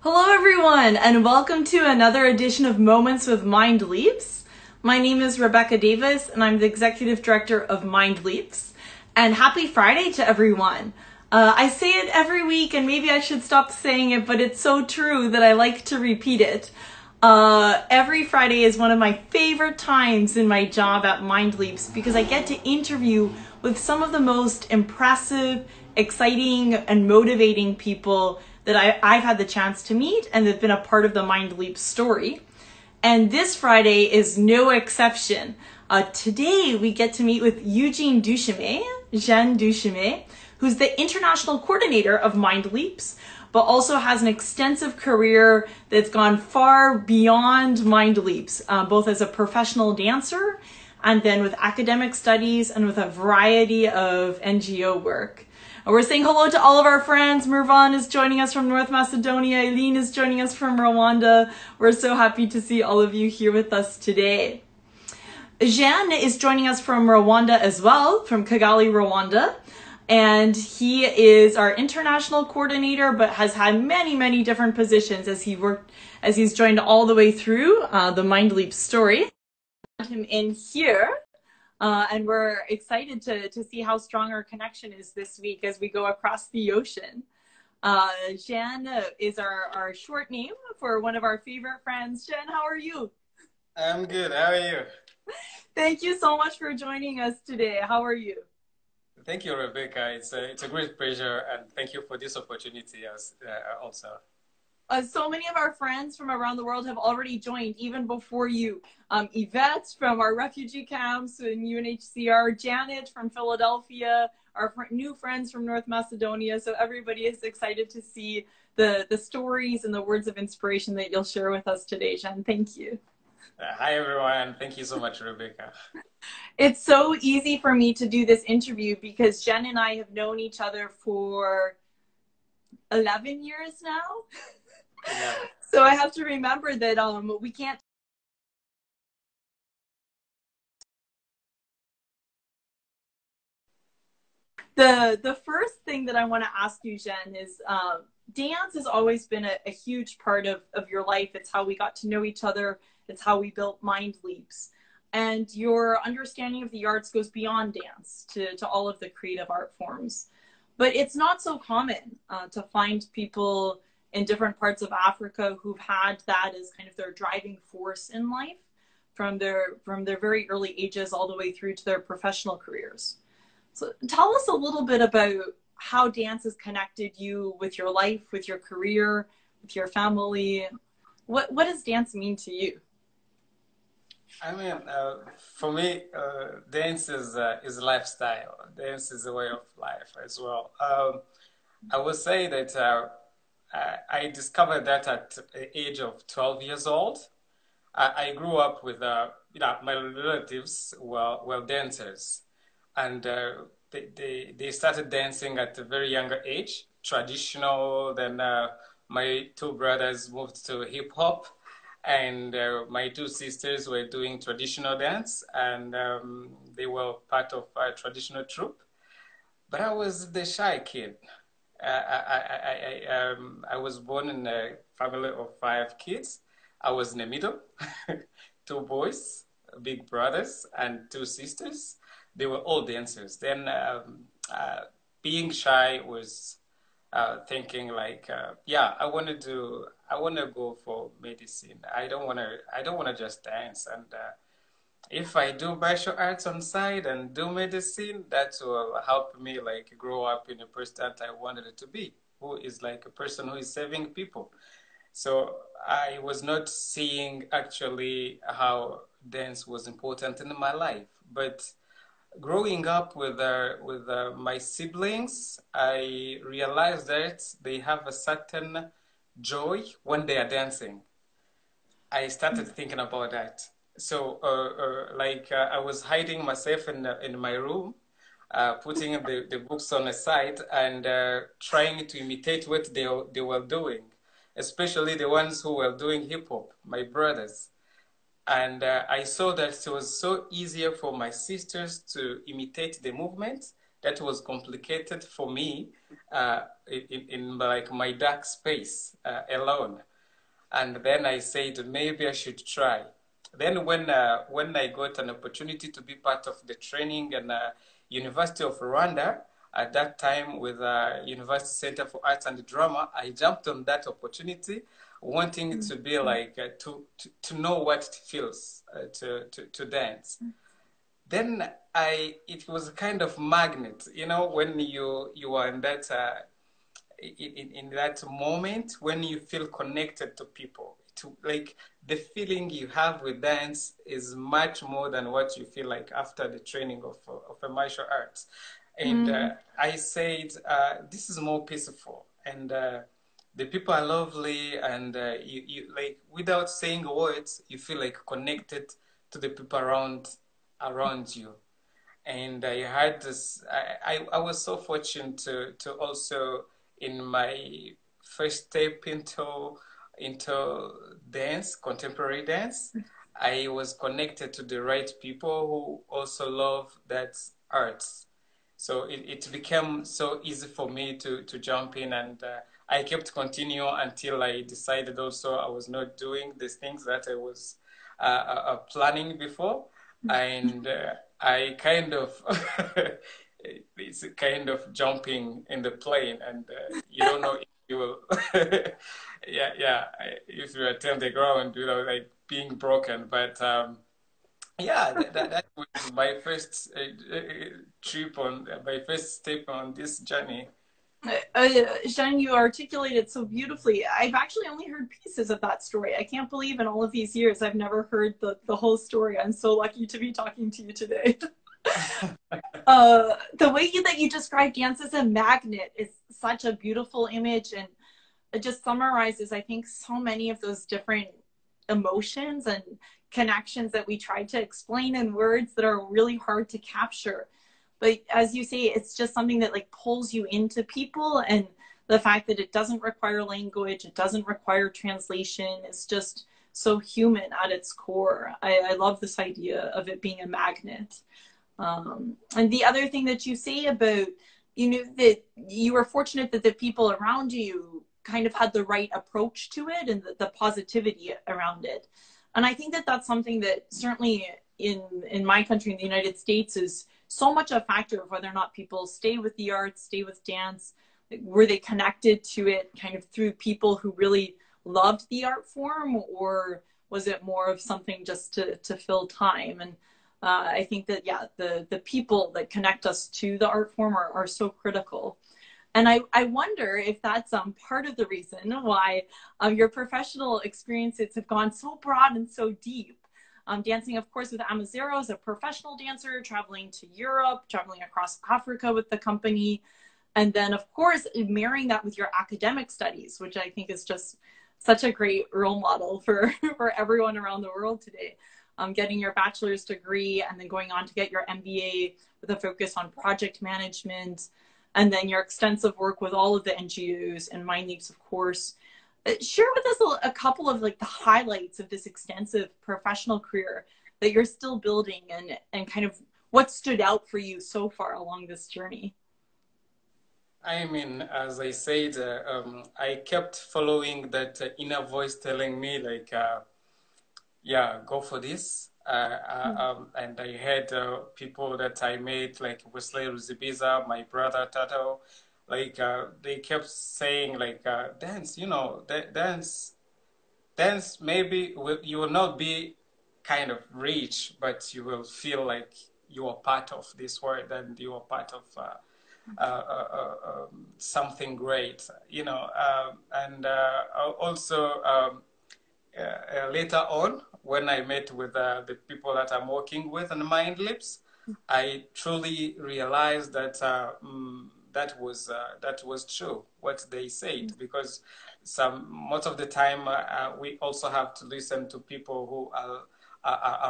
Hello everyone, and welcome to another edition of Moments with MindLeaps. My name is Rebecca Davis, and I'm the Executive Director of MindLeaps. And happy Friday to everyone. I say it every week, and maybe I should stop saying it, but it's so true that I like to repeat it. Every Friday is one of my favorite times in my job at MindLeaps because I get to interview with some of the most impressive, exciting, and motivating people that I've had the chance to meet and that have been a part of the MindLeaps story. And this Friday is no exception. Today we get to meet with Eugene Dushime, who's the international coordinator of MindLeaps, but also has an extensive career that's gone far beyond MindLeaps, both as a professional dancer and then with academic studies and with a variety of NGO work. And we're saying hello to all of our friends. Mervan is joining us from North Macedonia. Eileen is joining us from Rwanda. We're so happy to see all of you here with us today. Jean is joining us from Rwanda as well, from Kigali, Rwanda. And he is our international coordinator, but has had many, many different positions as he's joined all the way through the MindLeaps story. Him in here. And we're excited to see how strong our connection is this week as we go across the ocean. Jean is our short name for one of our favorite friends. Jean, how are you? I'm good. How are you? Thank you so much for joining us today. How are you? Thank you, Rebecca. It's a great pleasure, and thank you for this opportunity also. So many of our friends from around the world have already joined, even before you. Yvette from our refugee camps in UNHCR, Janet from Philadelphia, our new friends from North Macedonia. So everybody is excited to see the stories and the words of inspiration that you'll share with us today, Jen. Thank you. Hi, everyone. Thank you so much, Rebecca. It's so easy for me to do this interview because Jen and I have known each other for 11 years now. Yeah. So I have to remember that we can't. The first thing that I want to ask you, Jen, is dance has always been a huge part of your life. It's how we got to know each other. It's how we built MindLeaps. And your understanding of the arts goes beyond dance to all of the creative art forms. But it's not so common to find people in different parts of Africa who've had that as kind of their driving force in life from their very early ages all the way through to their professional careers. So tell us a little bit about how dance has connected you with your life, with your career, with your family. What does dance mean to you? I mean, for me, dance is a lifestyle. Dance is a way of life as well. I would say that I discovered that at the age of 12 years old. I grew up with, my relatives were dancers. And they started dancing at a very younger age, traditional. Then my two brothers moved to hip hop. And my two sisters were doing traditional dance. And they were part of a traditional troupe. But I was the shy kid. I was born in a family of 5 kids. I was in the middle, 2 boys, big brothers, and 2 sisters. They were all dancers. Then being shy was thinking like, yeah, I want to go for medicine. I don't want to just dance. And if I do martial arts on side and do medicine, that will help me like grow up in a person that I wanted it to be, who is like a person who is saving people. So I was not seeing actually how dance was important in my life. But growing up with my siblings, I realized that they have a certain joy when they are dancing. I started thinking about that. So, I was hiding myself in my room, putting the books on the side and trying to imitate what they were doing, especially the ones who were doing hip hop, my brothers. And I saw that it was so easier for my sisters to imitate the movement that was complicated for me in like my dark space alone. And then I said, maybe I should try. Then when I got an opportunity to be part of the training in University of Rwanda, at that time with University Center for Arts and Drama, I jumped on that opportunity, wanting to be like, to know what it feels to dance. Then it was a kind of magnet, you know, when you are in that, in that moment when you feel connected to people, to like the feeling you have with dance is much more than what you feel like after the training of a martial arts. And I said, this is more peaceful, and the people are lovely, and you like without saying words, you feel like connected to the people around you. And I had this. I was so fortunate to also in my first step into dance, contemporary dance, I was connected to the right people who also love that arts. So it became so easy for me to jump in, and I kept continue until I decided also I was not doing these things that I was planning before. And I kind of, it's a kind of jumping in the plane, and you don't know if you will, if you attempt the ground, you know, like being broken. But yeah, that was my first trip on, my first step on this journey. Jean, you articulated so beautifully. I've actually only heard pieces of that story. I can't believe in all of these years I've never heard the whole story. I'm so lucky to be talking to you today. The way that you describe dance as a magnet is such a beautiful image, and it just summarizes, I think, so many of those different emotions and connections that we try to explain in words that are really hard to capture. But as you say, it's just something that like pulls you into people, and the fact that it doesn't require language, it doesn't require translation, it's just so human at its core. I love this idea of it being a magnet. And the other thing that you say about, you know, that you were fortunate that the people around you kind of had the right approach to it and the positivity around it. And I think that that's something that certainly in my country, in the United States, is so much a factor of whether or not people stay with the arts, stay with dance. Were they connected to it kind of through people who really loved the art form, or was it more of something just to fill time? And I think that, yeah, the people that connect us to the art form are so critical. And I wonder if that's part of the reason why your professional experiences have gone so broad and so deep. Dancing, of course, with Amizero as a professional dancer, traveling to Europe, traveling across Africa with the company. And then, of course, marrying that with your academic studies, which I think is just such a great role model for everyone around the world today. Getting your bachelor's degree and then going on to get your MBA with a focus on project management, and then your extensive work with all of the NGOs and MindLeaps, of course. Share with us a couple of like the highlights of this extensive professional career that you're still building, and kind of what stood out for you so far along this journey. I mean, as I said, I kept following that inner voice telling me like, yeah, go for this. And I had people that I met, like Wesley Ruzibiza, my brother Tato, like they kept saying like, dance, you know, dance, maybe you will not be kind of rich, but you will feel like you are part of this world and you are part of something great, you know. And also later on, when I met with the people that I'm working with on MindLeaps, I truly realized that that was true what they said, because most of the time we also have to listen to people who are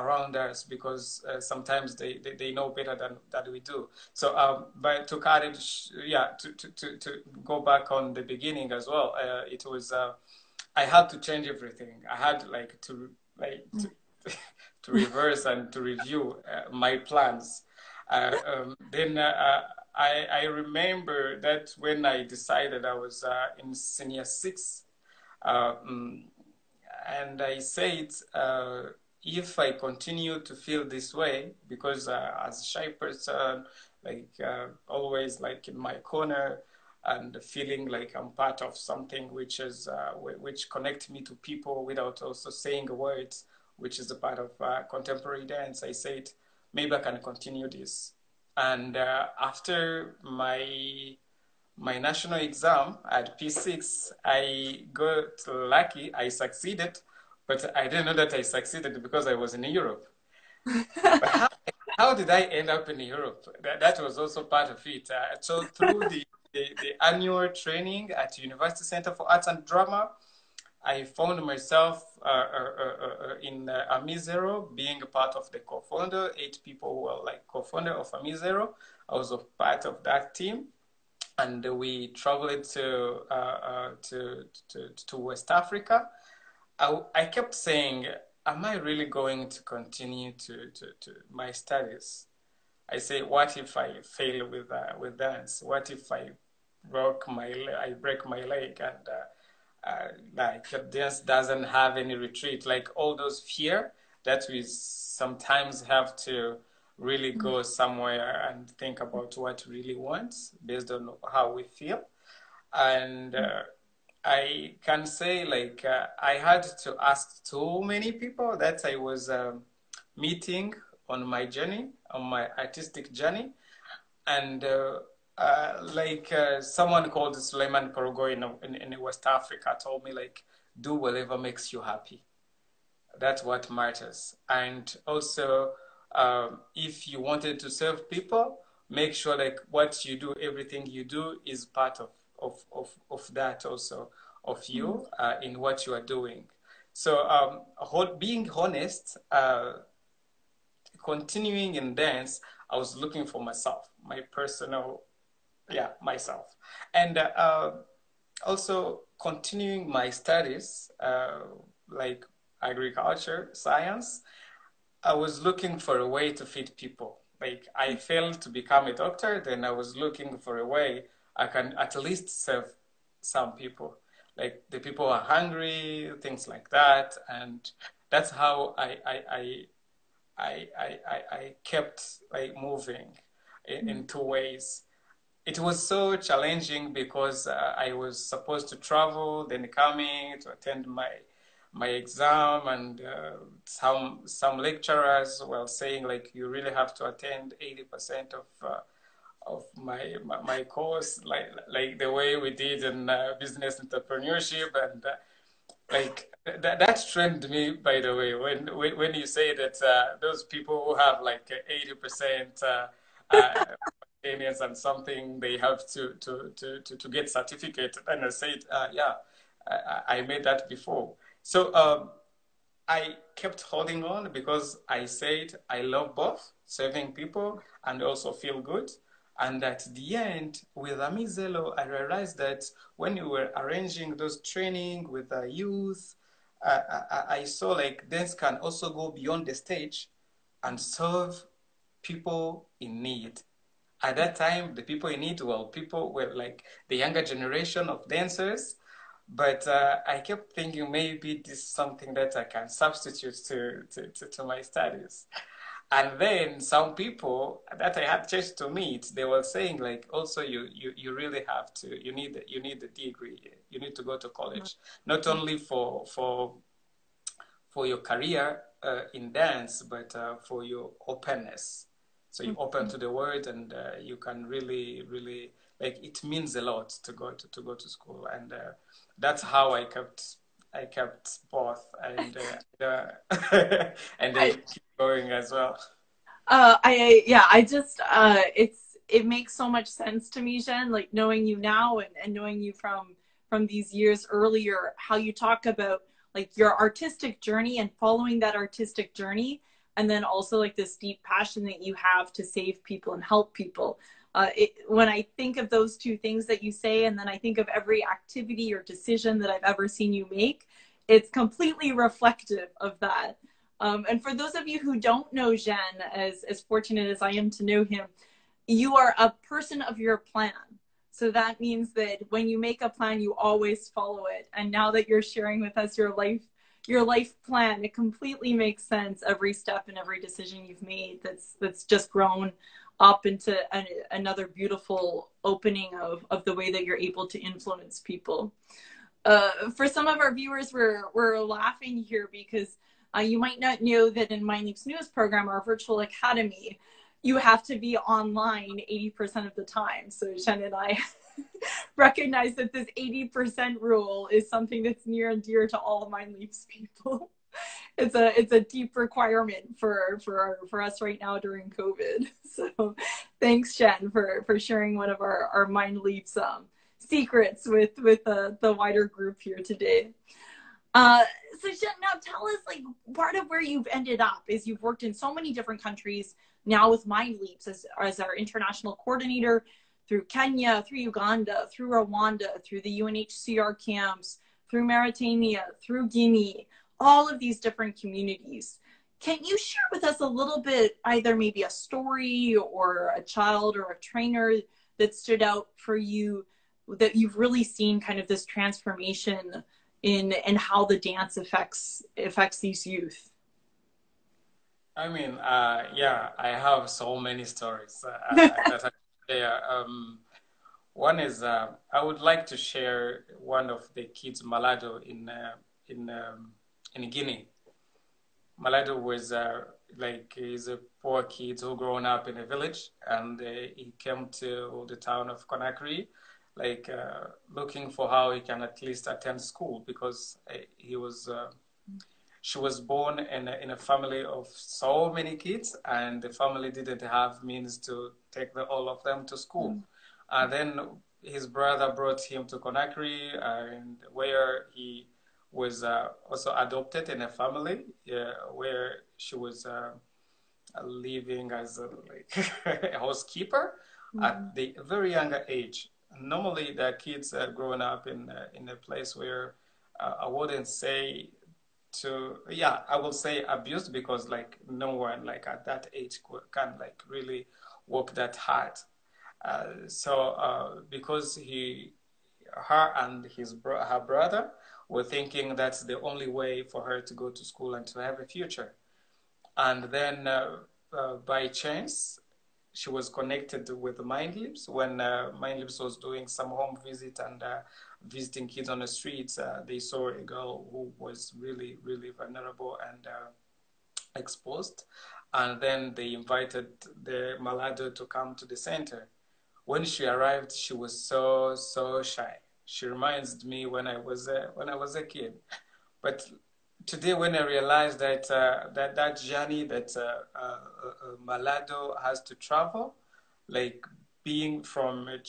around us, because sometimes they know better than we do. So but to kind of, yeah, to go back on the beginning as well, it was I had to change everything. I had to reverse and to review my plans. Then I remember that when I decided I was in senior six, uh, mm, and I said, if I continue to feel this way, because as a shy person, like always like in my corner, and feeling like I'm part of something which is which connect me to people without also saying a word, which is a part of contemporary dance. I said maybe I can continue this. And after my national exam at P6, I got lucky. I succeeded, but I didn't know that I succeeded because I was in Europe. But how did I end up in Europe? That was also part of it. So through the annual training at University Center for Arts and Drama, I found myself in Amizero, being a part of the co-founder. 8 people who were like co-founder of Amizero. I was a part of that team, and we traveled to West Africa. I kept saying, am I really going to continue to my studies? I say, what if I fail with dance? What if I break my leg, and like dance doesn't have any retreat? Like all those fear that we sometimes have to really go somewhere and think about what we really want based on how we feel. And I can say like I had to ask too many people that I was meeting on my journey, on my artistic journey. And someone called Suleiman Korogo in West Africa told me like, do whatever makes you happy. That's what matters. And also, if you wanted to serve people, make sure like what you do, everything you do is part of that also, of you in what you are doing. So being honest, continuing in dance, I was looking for myself, my personal, myself. And also continuing my studies, like agriculture, science, I was looking for a way to feed people. Like I failed to become a doctor, then I was looking for a way I can at least serve some people. Like the people are hungry, things like that. And that's how I kept like moving in 2 ways. It was so challenging because I was supposed to travel, then coming to attend my exam, and some lecturers were saying like you really have to attend 80% of my course, like the way we did in business entrepreneurship. And like that trend me, by the way, when you say that those people who have like 80% and something, they have to get certificate. And I said, I made that before. So I kept holding on because I said I love both serving people and also feel good. And at the end, with Amizero, I realized that when we were arranging those training with the youth, I saw like dance can also go beyond the stage and serve people in need. At that time, the people in need, well, people were like the younger generation of dancers. But I kept thinking maybe this is something that I can substitute to my studies. And then some people that I had chance to meet, they were saying like, also you really have to, you need the degree, you need to go to college, not only for your career in dance, but for your openness. So you open to the world, and you can really like it means a lot to go to school, and that's how I kept both, and and they keep going as well. I just it makes so much sense to me, Jen, like knowing you now and knowing you from these years earlier, how you talk about like your artistic journey and following that artistic journey, and then also like this deep passion that you have to save people and help people. When I think of those two things that you say, and then I think of every activity or decision that I've ever seen you make, it's completely reflective of that. And for those of you who don't know Jean, as fortunate as I am to know him, you are a person of your plan. So that means that when you make a plan, you always follow it. And now that you're sharing with us your life plan, it completely makes sense. Every step and every decision you've made that's just grown up into another beautiful opening of the way that you're able to influence people. For some of our viewers, we're laughing here because you might not know that in MindLeaps newest program, our virtual academy, you have to be online 80% of the time. So Shen and I recognize that this 80% rule is something that's near and dear to all MindLeaps people. It's a deep requirement for us right now during COVID. So thanks, Shen, for sharing one of our MindLeaps secrets with the wider group here today. So Shen, now tell us, like, part of where you've ended up is you've worked in so many different countries now with MindLeaps as our international coordinator through Kenya, through Uganda, through Rwanda, through the UNHCR camps, through Mauritania, through Guinea, all of these different communities. Can you share with us a little bit, either maybe a story or a child or a trainer that stood out for you, that you've really seen kind of this transformation in how the dance affects these youth? I mean, yeah, I have so many stories that I share. One is I would like to share one of the kids, Malado, in in Guinea. Malado was like he's a poor kid who grown up in a village, and he came to the town of Conakry, like looking for how he can at least attend school because he was. She was born in a family of so many kids, and the family didn't have means to take all of them to school. And then his brother brought him to Conakry, and where he was also adopted in a family where she was living as like a housekeeper at the very younger age. Normally, the kids are growing up in a place where I wouldn't say I will say abused because like no one like at that age can like really work that hard. Because her and her brother were thinking that's the only way for her to go to school and to have a future. And then by chance, she was connected with MindLeaps when MindLeaps was doing some home visit and visiting kids on the streets. They saw a girl who was really, really vulnerable and exposed. And then they invited the Malado to come to the center. When she arrived, she was so shy. She reminds me when I was a kid. But today, when I realized that that journey that Malado has to travel, like being from a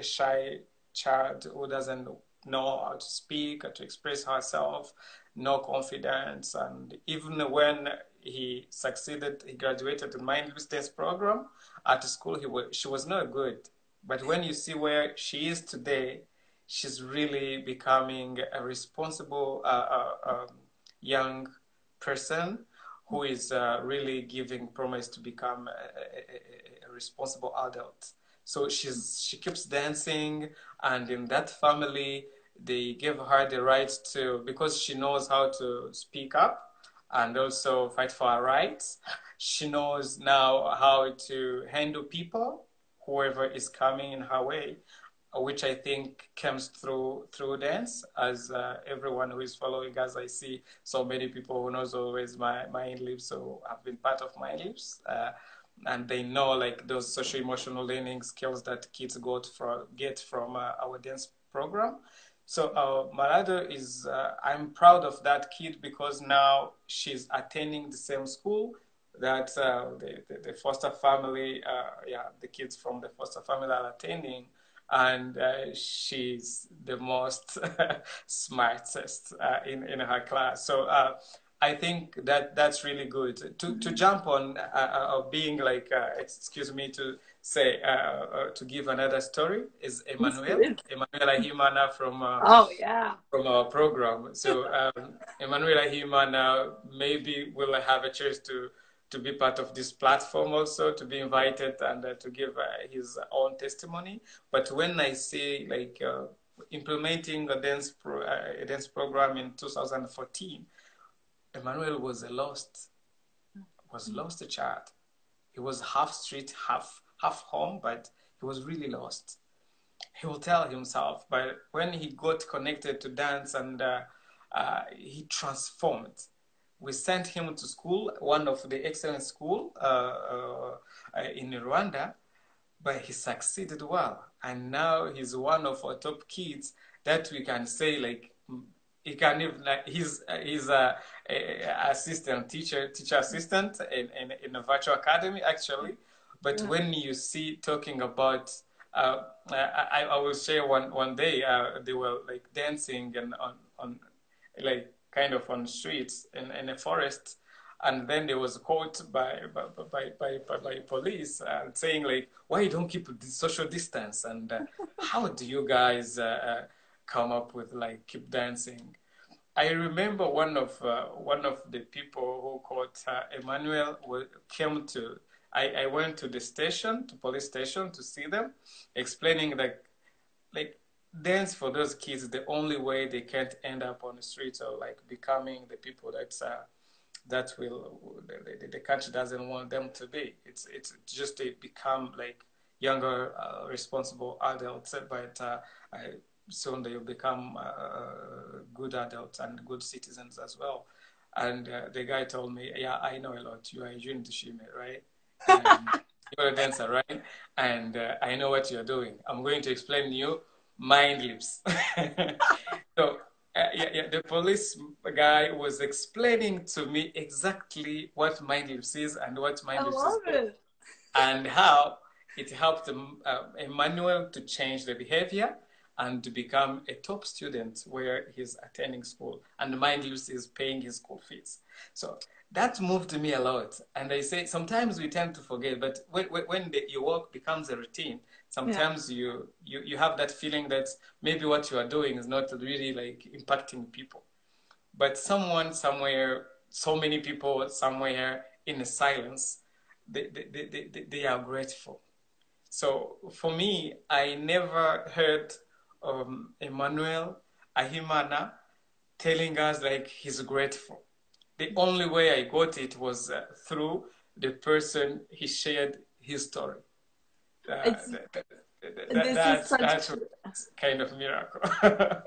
shy child who doesn't know how to speak or to express herself, no confidence, and even when he succeeded, he graduated in MindLeaps Dance program at school. She was not good, but when you see where she is today, she's really becoming a responsible young person who is really giving promise to become a responsible adult. So she keeps dancing, and in that family, they give her the right to, because she knows how to speak up and also fight for her rights. She knows now how to handle people, whoever is coming in her way, which I think comes through dance. As everyone who is following us, I see so many people who knows always my MindLeaps, so have been part of MindLeaps, and they know like those social emotional learning skills that kids get from our dance program. So Malado is, I'm proud of that kid because now she's attending the same school that the foster family, the kids from the foster family are attending, and she's the most smartest in her class. So I think that's really good to jump on being like excuse me to say to give another story is Emanuela Himana Oh yeah. from our program. So Emanuela Himana maybe will have a chance to be part of this platform also, to be invited and to give his own testimony. But when I see like implementing a dance program in 2014, Emmanuel was lost a child. He was half street, half home, but he was really lost. He will tell himself, but when he got connected to dance and he transformed. We sent him to school, one of the excellent school in Rwanda, but he succeeded well. And now he's one of our top kids that we can say like, he can even, he's a assistant teacher assistant in a virtual academy actually. But when you see talking about, I will share one day they were like dancing and on like kind of on streets in a forest, and then there was caught by police saying like, why you don't keep the social distance, and how do you guys come up with like keep dancing? I remember one of the people who caught Emmanuel came to. I went to the station, to police station, to see them, explaining that like dance for those kids is the only way they can't end up on the streets or like becoming the people that the country doesn't want them to be. It's just they become like younger, responsible adults, but soon they'll become good adults and good citizens as well. And the guy told me, yeah, I know a lot. You are Eugene Dushime, right? You're a dancer, right? And I know what you're doing. I'm going to explain to you MindLeaps. So the police guy was explaining to me exactly what MindLeaps is and what MindLeaps is, and how it helped Emmanuel to change the behavior and to become a top student where he's attending school, and MindLeaps is paying his school fees. So that moved me a lot. And I say sometimes we tend to forget, but when your work becomes a routine, sometimes you have that feeling that maybe what you are doing is not really like impacting people. But someone somewhere, so many people somewhere in the silence, they are grateful. So for me, I never heard Emmanuel Ahimana telling us like he's grateful. The only way I got it was through the person he shared his story. That's kind of miracle.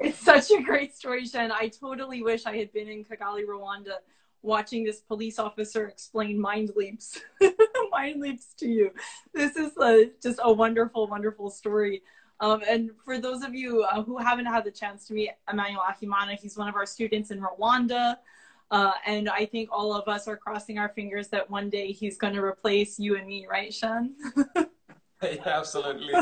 It's such a great story, Shen. I totally wish I had been in Kigali, Rwanda, watching this police officer explain MindLeaps, MindLeaps to you. This is just a wonderful, wonderful story. And for those of you who haven't had the chance to meet Emmanuel Ahimana, he's one of our students in Rwanda. And I think all of us are crossing our fingers that one day he's going to replace you and me, right, Shen? Yeah, absolutely.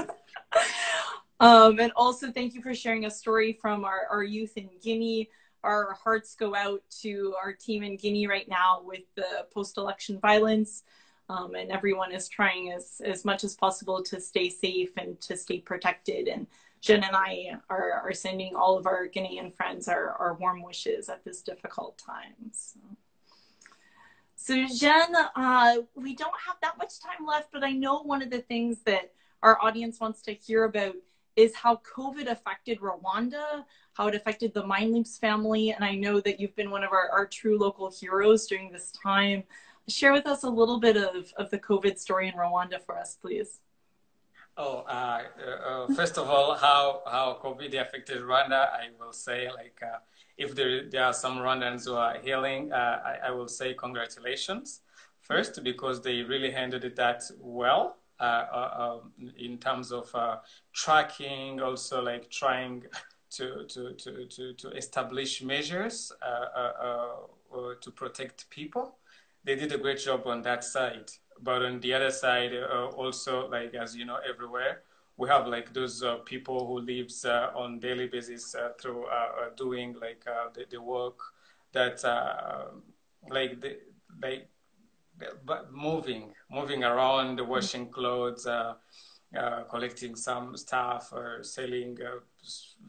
And also thank you for sharing a story from our youth in Guinea. Our hearts go out to our team in Guinea right now with the post-election violence. And everyone is trying as much as possible to stay safe and to stay protected. And Jen and I are sending all of our Guinean friends our warm wishes at this difficult time. So Jen, we don't have that much time left, but I know one of the things that our audience wants to hear about is how COVID affected Rwanda, how it affected the MindLeaps family. And I know that you've been one of our true local heroes during this time. Share with us a little bit of the COVID story in Rwanda for us, please. Oh, first of all, how COVID affected Rwanda, I will say, like, if there are some Rwandans who are healing, I will say congratulations. First, because they really handled it that well in terms of tracking, also like trying to establish measures to protect people. They did a great job on that side. But on the other side, also, like, as you know, everywhere, we have like those people who lives on daily basis through doing like the work that but moving around, washing clothes, collecting some stuff, or selling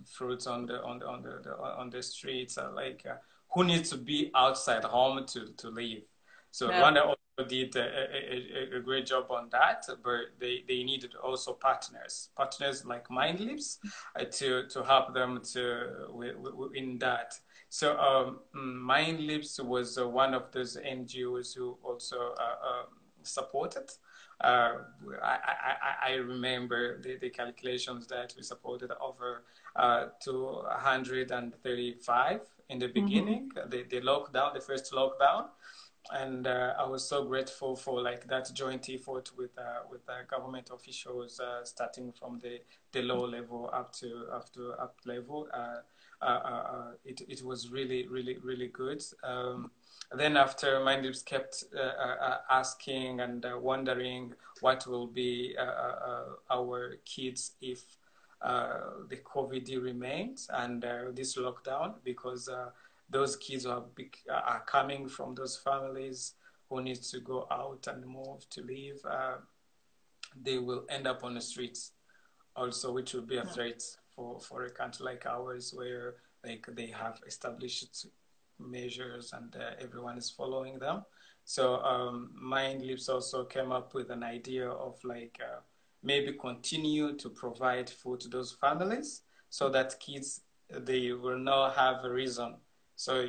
fruits on the streets, who needs to be outside home to live. So Rwanda did a great job on that, but they needed also partners like MindLeaps to help them in that. So MindLeaps was one of those NGOs who also supported. Uh, I remember the calculations that we supported over 235 in the beginning, the lockdown, the first lockdown. And I was so grateful for like that joint effort with government officials, starting from the low level up level. It was really good. Then after MindLeaps kept asking and wondering what will be our kids if the COVID remains and this lockdown, because those kids are coming from those families who need to go out and move to live. They will end up on the streets also, which will be a threat for a country like ours, where like they have established measures and everyone is following them. So MindLeaps also came up with an idea of like maybe continue to provide food to those families so that kids, they will not have a reason. So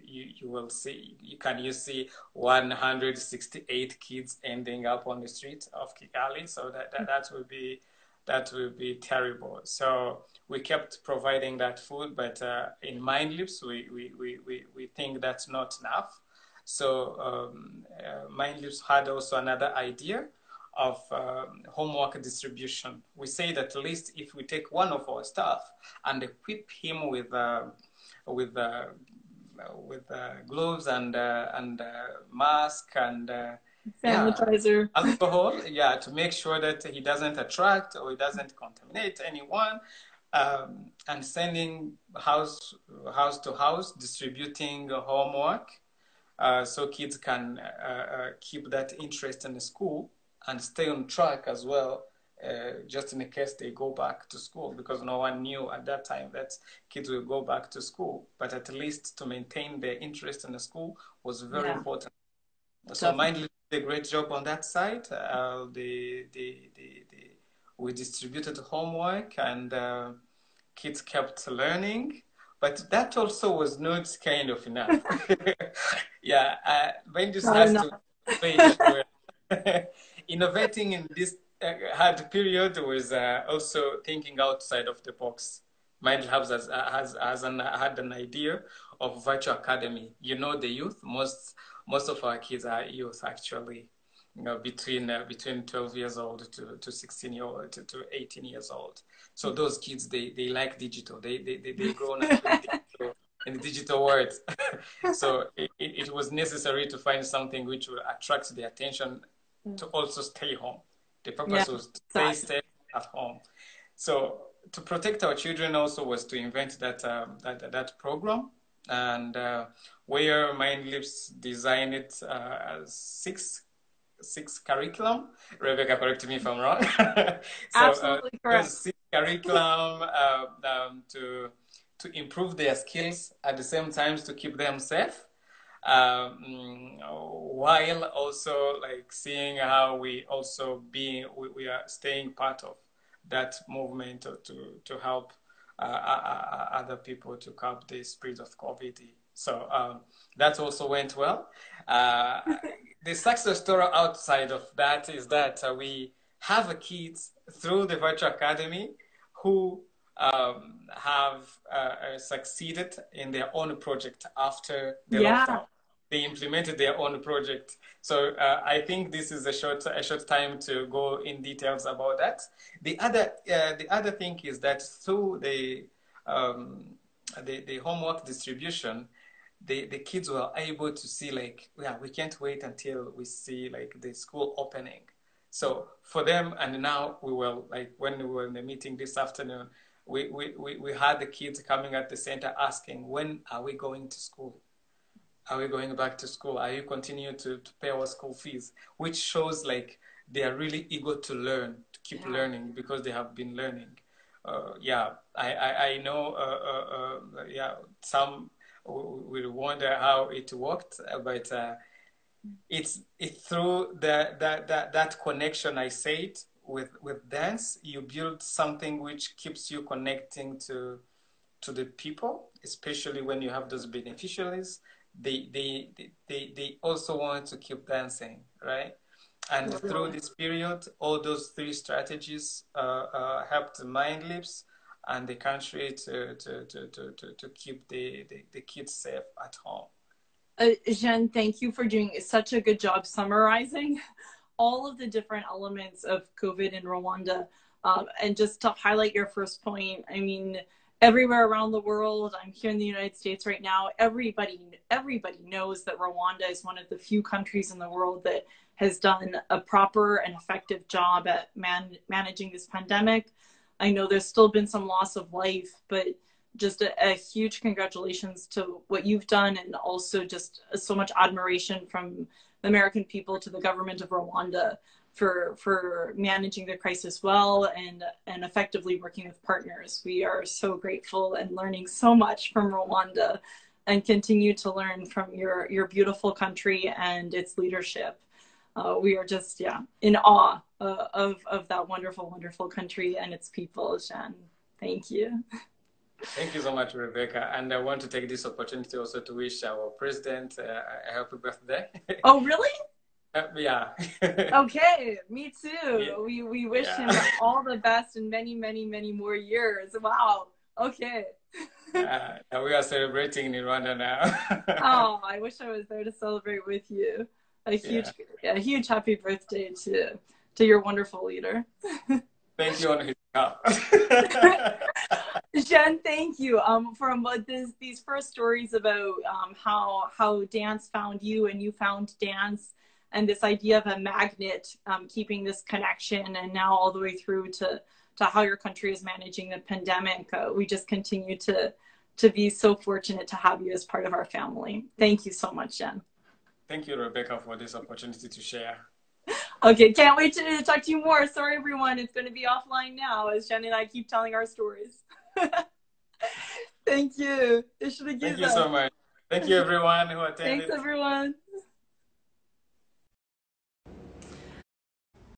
you will see, you see 168 kids ending up on the streets of Kigali. So that will be terrible. So we kept providing that food, but in MindLeaps, we think that's not enough. So MindLeaps had also another idea of homework distribution. We say that at least if we take one of our staff and equip him with gloves and mask and sanitizer, alcohol, to make sure that he doesn't attract or he doesn't contaminate anyone, and sending house to house, distributing homework, so kids can keep that interest in the school and stay on track as well, just in case they go back to school, because no one knew at that time that kids will go back to school, but at least to maintain their interest in the school was very important. So MindLeaps did a great job on that side. We distributed homework and kids kept learning, but that also was not kind of enough. MindLeaps has to innovate. Innovating in this hard period was also thinking outside of the box. MindLeaps had an idea of virtual academy. You know, the youth, most of our kids are youth actually, you know, between 12 years old to 16 year old to 18 years old. So those kids, they like digital. They grown up in the digital world. So it was necessary to find something which would attract their attention to also stay home. The purpose was to stay at home. So to protect our children also was to invent that program, and where MindLeaps designed it as six curriculum. Rebecca, correct me if I'm wrong. So, absolutely correct. 6 curriculum to improve their skills, at the same time to keep them safe, while also like seeing how we are staying part of that movement to help other people to curb the spread of COVID. So that also went well. The success story outside of that is that we have kids through the virtual academy who have succeeded in their own project after the lockdown. They implemented their own project. So I think this is a short time to go in details about that. The other thing is that through the homework distribution, the kids were able to see like, we can't wait until we see like the school opening. So for them, and now we were like, when we were in the meeting this afternoon, we had the kids coming at the center asking, when are we going to school? Are we going back to school? Are you continuing to pay our school fees? Which shows like they are really eager to learn, to keep learning, because they have been learning. I know, some will wonder how it worked, but it's through that connection, I say it, with dance, you build something which keeps you connecting to the people, especially when you have those beneficiaries. They also want to keep dancing, right? And through this period, all those three strategies helped MindLeaps and the country to keep the kids safe at home. Jen, thank you for doing such a good job summarizing all of the different elements of COVID in Rwanda. And just to highlight your first point, I mean, everywhere around the world, I'm here in the United States right now, everybody knows that Rwanda is one of the few countries in the world that has done a proper and effective job at managing this pandemic. I know there's still been some loss of life, but just a huge congratulations to what you've done, and also just so much admiration from the American people to the government of Rwanda for managing the crisis well and effectively working with partners. We are so grateful and learning so much from Rwanda, and continue to learn from your beautiful country and its leadership. We are just, in awe of that wonderful, wonderful country and its people, Jen. Thank you. Thank you so much, Rebecca. And I want to take this opportunity also to wish our president a happy birthday. Oh, really? Yeah. Okay, me too. Yeah. We wish him all the best in many, many, many more years. Wow. Okay. We are celebrating in Rwanda now. Oh, I wish I was there to celebrate with you. A huge happy birthday to your wonderful leader. Thank you on his behalf. Jen, thank you from these first stories about how dance found you and you found dance, and this idea of a magnet keeping this connection, and now all the way through to how your country is managing the pandemic. We just continue to be so fortunate to have you as part of our family. Thank you so much, Jen. Thank you, Rebecca, for this opportunity to share. Okay, can't wait to talk to you more. Sorry, everyone. It's going to be offline now as Jen and I keep telling our stories. Thank you. Thank you so much. Thank you, everyone who attended. Thanks, everyone.